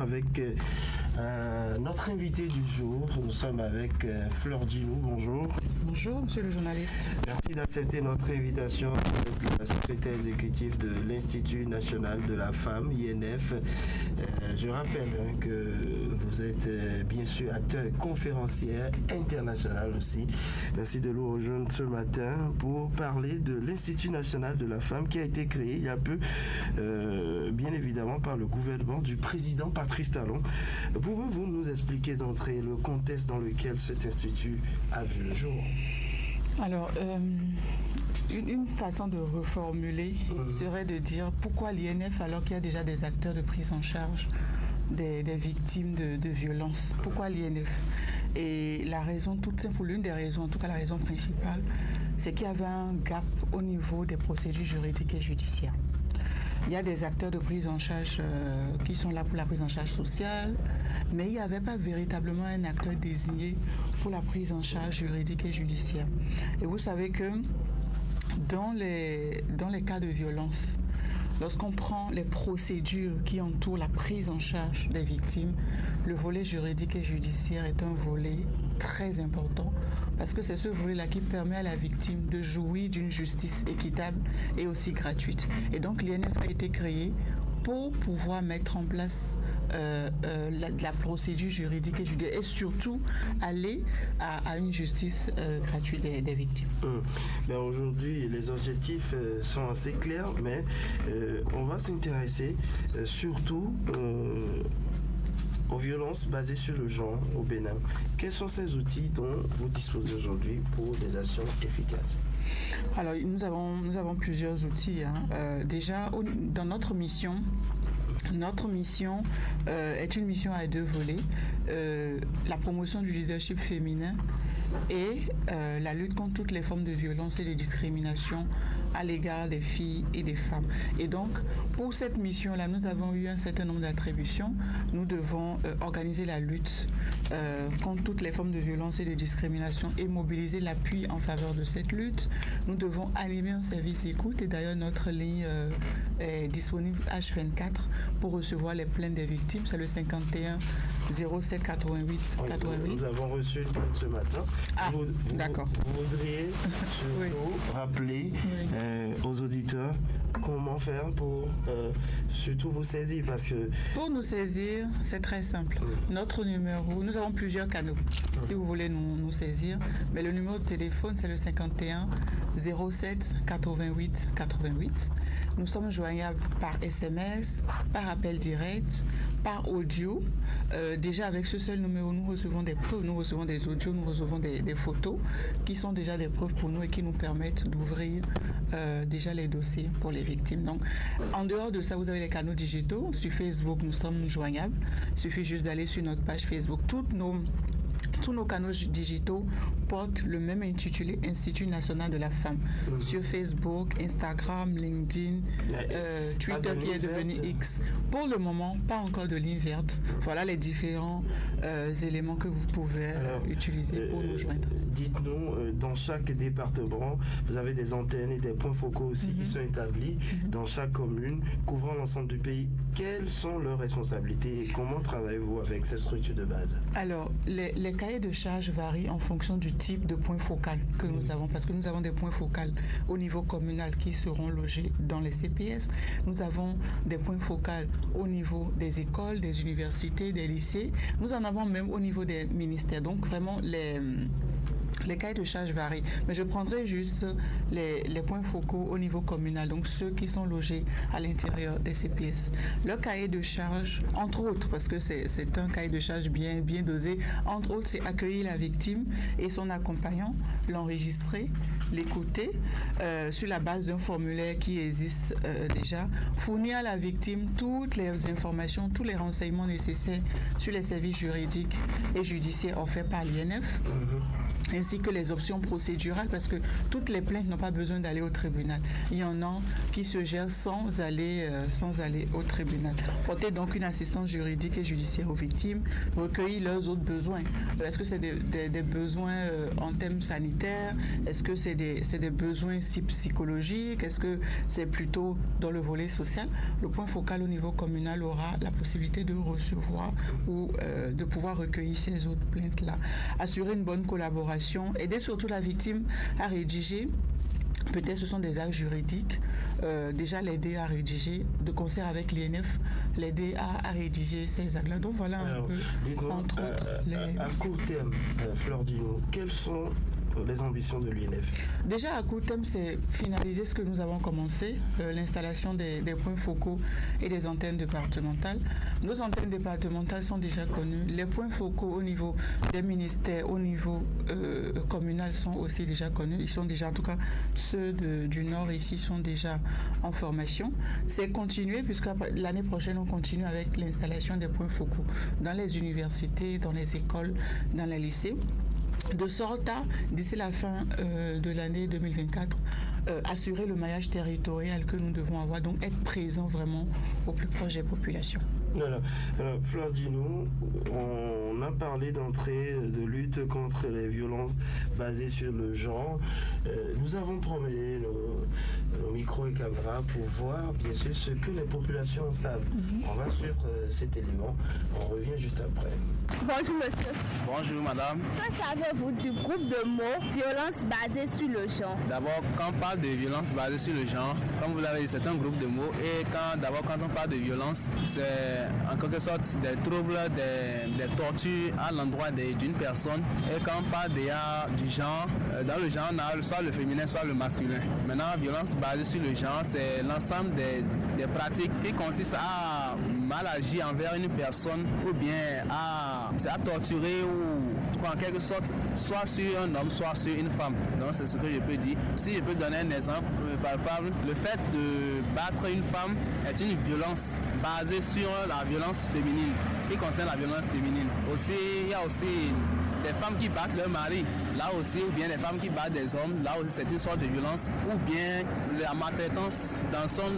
Avec notre invité du jour, nous sommes avec Fleur Djinou. Bonjour. Bonjour, monsieur le journaliste. Merci d'accepter notre invitation. Vous êtes la secrétaire exécutive de l'Institut national de la femme, INF. Je rappelle que vous êtes bien sûr acteur et conférencière internationale aussi. Merci de nous rejoindre ce matin pour parler de l'Institut national de la femme qui a été créé il y a peu, bien évidemment par le gouvernement du président Patrice Talon. Pouvez-vous nous expliquer d'entrée le contexte dans lequel cet institut a vu le jour? Alors, une façon de reformuler serait de dire pourquoi l'INF alors qu'il y a déjà des acteurs de prise en charge des victimes de violences. Pourquoi l'INF? Et la raison toute simple, l'une des raisons, en tout cas la raison principale, c'est qu'il y avait un gap au niveau des procédures juridiques et judiciaires. Il y a des acteurs de prise en charge qui sont là pour la prise en charge sociale, mais il n'y avait pas véritablement un acteur désigné pour la prise en charge juridique et judiciaire. Et vous savez que dans les cas de violence, lorsqu'on prend les procédures qui entourent la prise en charge des victimes, le volet juridique et judiciaire est un volet très important parce que c'est ce volet-là qui permet à la victime de jouir d'une justice équitable et aussi gratuite. Et donc l'INF a été créé pour pouvoir mettre en place la procédure juridique et judiciaire et surtout aller à une justice gratuite des victimes. Ben aujourd'hui, les objectifs sont assez clairs, mais on va s'intéresser surtout aux violences basées sur le genre au Bénin. Quels sont ces outils dont vous disposez aujourd'hui pour des actions efficaces? Alors, nous avons plusieurs outils. Déjà, dans notre mission est une mission à deux volets. La promotion du leadership féminin et la lutte contre toutes les formes de violence et de discrimination à l'égard des filles et des femmes. Et donc, pour cette mission-là, nous avons eu un certain nombre d'attributions. Nous devons organiser la lutte contre toutes les formes de violence et de discrimination et mobiliser l'appui en faveur de cette lutte. Nous devons animer un service d'écoute et d'ailleurs notre ligne est disponible H24 pour recevoir les plaintes des victimes. C'est le 51 07 88 88. Nous avons reçu une plainte ce matin. D'accord. Vous voudriez surtout rappeler aux auditeurs comment faire pour surtout vous saisir parce que... Pour nous saisir, c'est très simple. Notre numéro, nous avons plusieurs canaux si vous voulez nous saisir, mais le numéro de téléphone c'est le 51 07 88 88. Nous sommes joignables par SMS, par appel direct, par audio. Déjà avec ce seul numéro, nous recevons des preuves, nous recevons des audios, nous recevons des photos qui sont déjà des preuves pour nous et qui nous permettent d'ouvrir déjà les dossiers pour les victimes. Donc, en dehors de ça, vous avez les canaux digitaux. Sur Facebook, nous sommes joignables. Il suffit juste d'aller sur notre page Facebook. Tous nos canaux digitaux portent le même intitulé, Institut national de la femme. Sur Facebook, Instagram, LinkedIn, Twitter qui est devenu X. Pour le moment, pas encore de ligne verte. Voilà les différents éléments que vous pouvez utiliser pour nous joindre. Dites-nous, dans chaque département, vous avez des antennes et des points focaux aussi qui sont établis dans chaque commune, couvrant l'ensemble du pays. Quelles sont leurs responsabilités et comment travaillez-vous avec ces structures de base? Alors, les cahiers de charges varient en fonction du type de point focal que nous avons, parce que nous avons des points focaux au niveau communal qui seront logés dans les CPS. Nous avons des points focaux au niveau des écoles, des universités, des lycées. Nous en avons même au niveau des ministères. Donc, vraiment, les cahiers de charges varient, mais je prendrai juste les points focaux au niveau communal, donc ceux qui sont logés à l'intérieur des CPS. Le cahier de charges, entre autres, parce que c'est un cahier de charges bien dosé, entre autres, c'est accueillir la victime et son accompagnant, l'enregistrer, l'écouter sur la base d'un formulaire qui existe déjà, fournir à la victime toutes les informations, tous les renseignements nécessaires sur les services juridiques et judiciaires offerts par l'INF, ainsi ainsi que les options procédurales, parce que toutes les plaintes n'ont pas besoin d'aller au tribunal. Il y en a qui se gèrent sans aller au tribunal. Porter donc une assistance juridique et judiciaire aux victimes, recueillir leurs autres besoins. Est-ce que c'est des besoins en termes sanitaires? Est-ce que c'est des besoins aussi psychologiques? Est-ce que c'est plutôt dans le volet social? Le point focal au niveau communal aura la possibilité de recevoir ou de pouvoir recueillir ces autres plaintes-là. Assurer une bonne collaboration, aider surtout la victime à rédiger. Peut-être ce sont des actes juridiques, déjà l'aider à rédiger, de concert avec l'INF, l'aider à rédiger ces actes-là. Donc voilà un peu, entre autres. À court terme, Fleur Dino, quelles sont les ambitions de l'INF? Déjà à court terme, c'est finaliser ce que nous avons commencé, l'installation des points focaux et des antennes départementales. Nos antennes départementales sont déjà connues. Les points focaux au niveau des ministères, au niveau communal sont aussi déjà connus. Ils sont déjà, en tout cas, ceux du Nord ici sont déjà en formation. C'est continuer puisque l'année prochaine, on continue avec l'installation des points focaux dans les universités, dans les écoles, dans les lycées. De sorte à, d'ici la fin de l'année 2024, assurer le maillage territorial que nous devons avoir, donc être présent vraiment au plus proche des populations. Voilà. Alors, Fleur Dino, on a parlé d'entrée de lutte contre les violences basées sur le genre. Nous avons promené nos micros et caméras pour voir, bien sûr, ce que les populations savent. On va suivre cet élément. On revient juste après. Bonjour monsieur. Bonjour madame. Que savez-vous du groupe de mots violence basée sur le genre? D'abord, quand on parle de violence basée sur le genre, comme vous l'avez dit, c'est un groupe de mots. Et quand on parle de violence, c'est en quelque sorte des troubles, des tortures à l'endroit d'une personne. Et quand on parle du genre, dans le genre, on a soit le féminin, soit le masculin. Maintenant, violence basée sur le genre, c'est l'ensemble des pratiques qui consistent à mal agir envers une personne ou bien à torturer ou en quelque sorte soit sur un homme, soit sur une femme. Donc c'est ce que je peux dire. Si je peux donner un exemple palpable, le fait de battre une femme est une violence basée sur la violence féminine, qui concerne la violence féminine. Aussi, il y a aussi des femmes qui battent leur mari, là aussi, ou bien des femmes qui battent des hommes, là aussi c'est une sorte de violence, ou bien la maltraitance dans son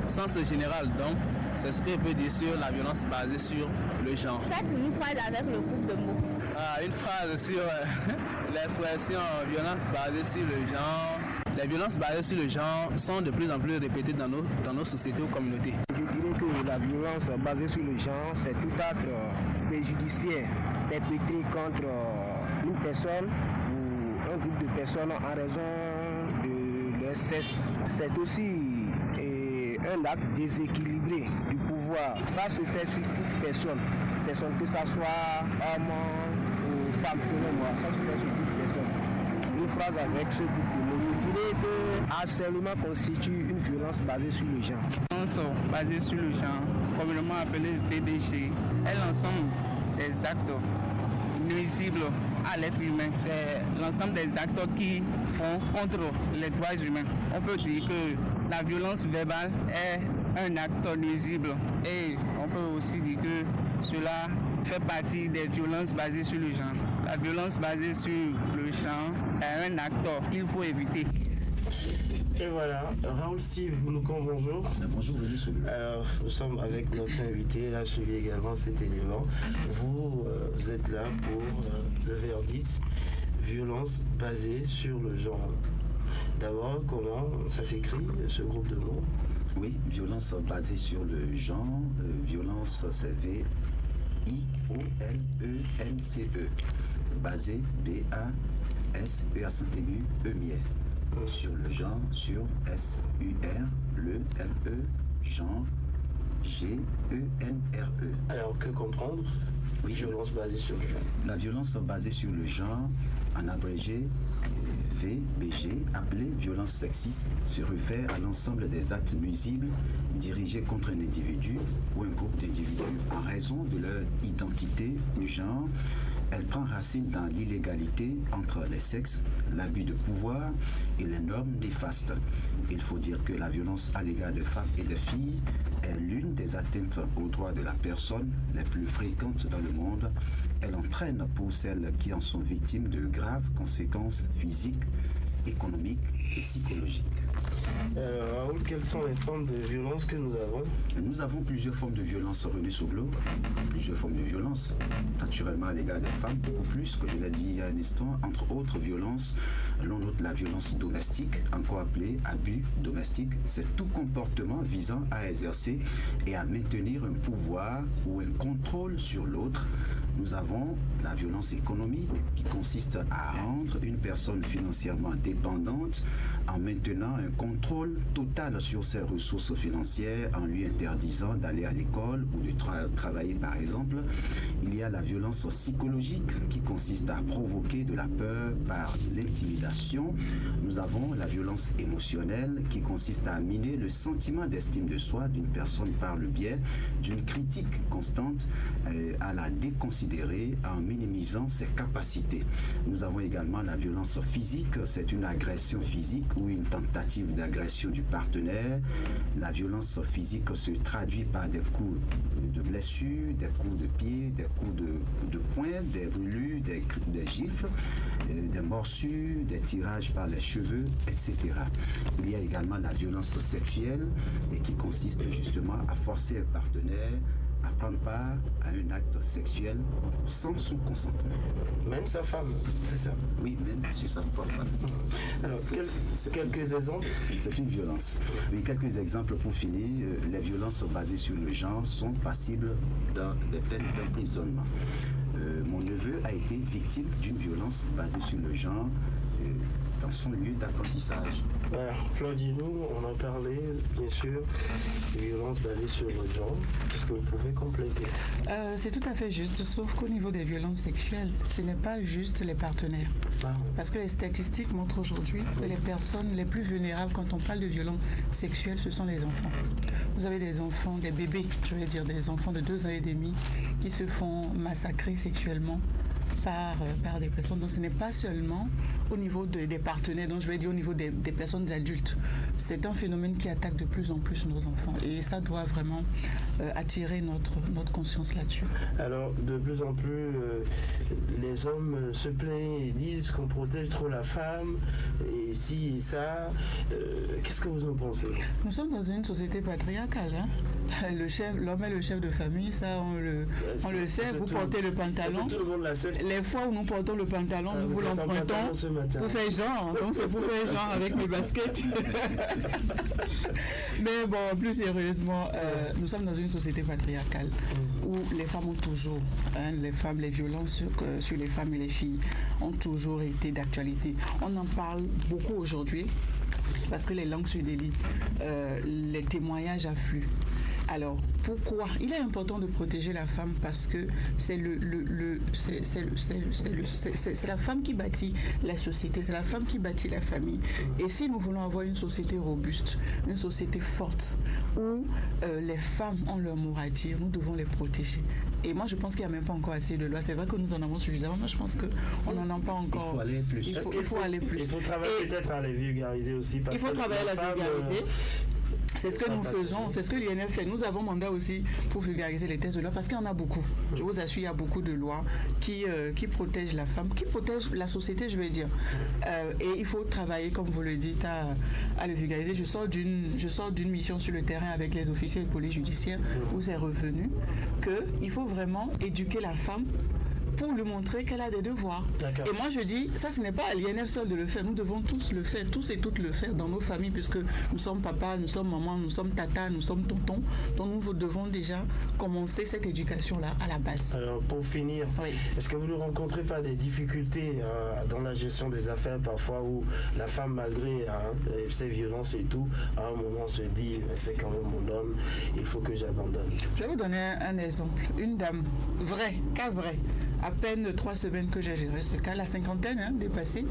sens général. Donc, c'est ce que je peux dire sur la violence basée sur le genre. Faites une phrase avec le groupe de mots. Une phrase sur l'expression violence basée sur le genre. Les violences basées sur le genre sont de plus en plus répétées dans nos sociétés ou communautés. Je dirais que la violence basée sur le genre, c'est tout acte préjudiciaire perpétré contre une personne ou un groupe de personnes en raison de leur sexe. C'est aussi un acte déséquilibré du pouvoir. Ça se fait sur toute personne, que ça soit homme ou femme, selon moi, ça se fait sur toute personne. Une phrase avec ce groupe de mots, je dirais que harcèlement constitue une violence basée sur le genre. Violence basée sur le genre, communément appelée VBG, est l'ensemble des actes nuisibles à l'être humain. C'est l'ensemble des actes qui font contre les droits humains. On peut dire que la violence verbale est un acte nuisible et on peut aussi dire que cela fait partie des violences basées sur le genre. La violence basée sur le genre est un acte qu'il faut éviter. Et voilà, Raoul Steve, bonjour. Bonjour, monsieur. Alors, nous sommes avec notre invité, il a suivi également cet élément. Vous êtes là pour le verdict, violence basée sur le genre. D'abord, comment ça s'écrit, ce groupe de mots? Oui, violence basée sur le genre, violence c'est V-I-O-L-E-N-C-E, basée B-A-S-E accent aigu, E-miel. Sur le genre, sur S-U-R, le L-E, genre, G-E-N-R-E. Alors, que comprendre? Oui, violence basée sur le genre. La violence basée sur le genre, en abrégé, VBG, appelée violence sexiste, se réfère à l'ensemble des actes nuisibles dirigés contre un individu ou un groupe d'individus en raison de leur identité du genre. Elle prend racine dans l'illégalité entre les sexes, l'abus de pouvoir et les normes néfastes. Il faut dire que la violence à l'égard des femmes et des filles est l'une des atteintes aux droits de la personne les plus fréquentes dans le monde. Elle entraîne pour celles qui en sont victimes de graves conséquences physiques, économiques et psychologiques. Raoul, quelles sont les formes de violence que nous avons? Nous avons plusieurs formes de violence, René Soglo. Plusieurs formes de violence, naturellement à l'égard des femmes, beaucoup plus, que je l'ai dit il y a un instant. Entre autres violences, l'on note la violence domestique, encore appelée abus domestique. C'est tout comportement visant à exercer et à maintenir un pouvoir ou un contrôle sur l'autre. Nous avons la violence économique qui consiste à rendre une personne financièrement dépendante en maintenant un contrôle total sur ses ressources financières, en lui interdisant d'aller à l'école ou de travailler par exemple. Il y a la violence psychologique qui consiste à provoquer de la peur par l'intimidation. Nous avons la violence émotionnelle qui consiste à miner le sentiment d'estime de soi d'une personne par le biais d'une critique constante, à la déconsidérer en minimisant ses capacités. Nous avons également la violence physique, c'est une agression physique ou une tentative d'agression du partenaire. La violence physique se traduit par des coups de blessures, des coups de pied, des coups de poing, des brûlures, des gifles, des morsures, des tirages par les cheveux, etc. Il y a également la violence sexuelle et qui consiste justement à forcer un partenaire à prendre part à un acte sexuel sans son consentement. Même sa femme, c'est ça? Oui, même sur sa propre femme. Alors, quelques exemples? C'est une violence. Oui, quelques exemples pour finir. Les violences basées sur le genre sont passibles des peines d'emprisonnement. Mon neveu a été victime d'une violence basée sur le genre dans son lieu d'apprentissage. Voilà, Flordinou, on a parlé, bien sûr, des violences basées sur le genre. Est-ce que vous pouvez compléter? C'est tout à fait juste, sauf qu'au niveau des violences sexuelles, ce n'est pas juste les partenaires. Parce que les statistiques montrent aujourd'hui que les personnes les plus vulnérables quand on parle de violences sexuelles, ce sont les enfants. Vous avez des enfants, des bébés, je vais dire des enfants de 2 ans et demi qui se font massacrer sexuellement par des personnes. Donc ce n'est pas seulement au niveau des partenaires, donc je vais dire au niveau des personnes adultes. C'est un phénomène qui attaque de plus en plus nos enfants et ça doit vraiment attirer notre conscience là-dessus. Alors de plus en plus, les hommes se plaignent et disent qu'on protège trop la femme et ci et ça. Qu'est-ce que vous en pensez? Nous sommes dans une société patriarcale. Hein? L'homme est le chef de famille, ça on le sait. Vous portez le pantalon. Tout le monde l'accepte. Les fois où nous portons le pantalon, nous vous l'empruntons pour faire genre. Donc c'est pour faire genre avec mes baskets. Mais bon, plus sérieusement, nous sommes dans une société patriarcale où les femmes ont toujours, les violences sur les femmes et les filles ont toujours été d'actualité. On en parle beaucoup aujourd'hui parce que les langues se délient, les témoignages affluent. Alors, pourquoi? Il est important de protéger la femme parce que c'est la femme qui bâtit la société, c'est la femme qui bâtit la famille. Et si nous voulons avoir une société robuste, une société forte, où les femmes ont leur mot à dire, nous devons les protéger. Et moi, je pense qu'il n'y a même pas encore assez de lois. C'est vrai que nous en avons suffisamment, mais je pense qu'on n'en a pas encore. Il faut aller plus. Il faut aller plus. Il faut travailler peut-être à les vulgariser aussi. Parce il faut travailler à la vulgariser. C'est ce que nous faisons, c'est ce que l'INF fait. Nous avons mandat aussi pour vulgariser les textes de loi parce qu'il y en a beaucoup. Je vous assure, il y a beaucoup de lois qui protègent la femme, qui protègent la société, je vais dire. Et il faut travailler, comme vous le dites, à le vulgariser. Je sors d'une mission sur le terrain avec les officiers de police judiciaire où c'est revenu qu'il faut vraiment éduquer la femme pour lui montrer qu'elle a des devoirs. D'accord. Et moi je dis, ça ce n'est pas à l'INF seul de le faire, nous devons tous le faire, tous et toutes le faire dans nos familles, puisque nous sommes papa, nous sommes maman, nous sommes tata, nous sommes tonton, donc nous devons déjà commencer cette éducation-là à la base. Alors pour finir, oui. Est-ce que vous ne rencontrez pas des difficultés dans la gestion des affaires parfois où la femme, malgré ses violences et tout, à un moment se dit, c'est quand même mon homme, il faut que j'abandonne? Je vais vous donner un exemple. Une dame, cas vrai, à peine 3 semaines que j'ai géré ce cas, la cinquantaine dépassée,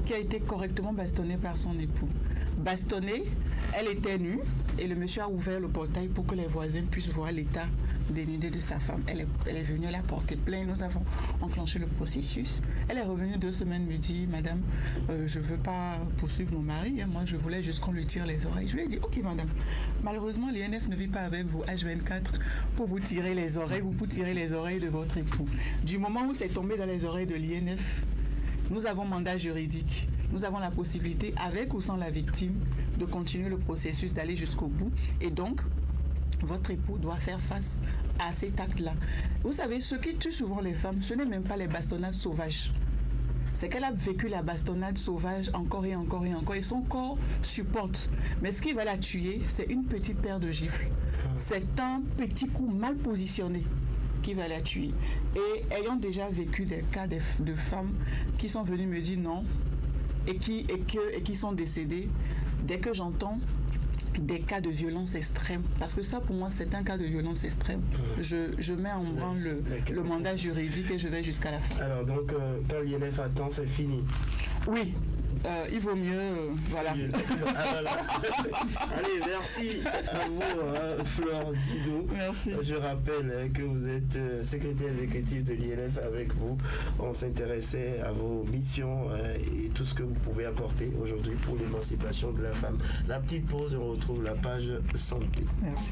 qui a été correctement bastonnée par son époux. Bastonnée, elle était nue et le monsieur a ouvert le portail pour que les voisins puissent voir l'état dénudé de sa femme. Elle est venue, elle a porté plainte, nous avons enclenché le processus. Elle est revenue 2 semaines, me dit, madame, je ne veux pas poursuivre mon mari, hein, moi je voulais juste qu'on lui tire les oreilles. Je lui ai dit, ok madame, malheureusement l'INF ne vit pas avec vous H24 pour vous tirer les oreilles ou pour tirer les oreilles de votre époux. Du moment où c'est tombé dans les oreilles de l'INF, nous avons mandat juridique. Nous avons la possibilité, avec ou sans la victime, de continuer le processus, d'aller jusqu'au bout. Et donc, votre époux doit faire face à cet acte-là. Vous savez, ce qui tue souvent les femmes, ce n'est même pas les bastonnades sauvages. C'est qu'elle a vécu la bastonnade sauvage encore et encore et encore. Et son corps supporte. Mais ce qui va la tuer, c'est une petite paire de gifles. C'est un petit coup mal positionné qui va la tuer. Et ayant déjà vécu des cas de femmes qui sont venues me dire non et qui sont décédées, dès que j'entends des cas de violence extrême, parce que ça pour moi c'est un cas de violence extrême, je mets en branle le mandat juridique et je vais jusqu'à la fin. Alors donc quand l'INF attend, c'est fini? Oui. Il vaut mieux, voilà. Allez, merci à vous, Flore Dino. Merci. Je rappelle que vous êtes secrétaire exécutif de l'INF. Avec vous, on s'intéressait à vos missions et tout ce que vous pouvez apporter aujourd'hui pour l'émancipation de la femme. La petite pause, on retrouve la page santé. Merci.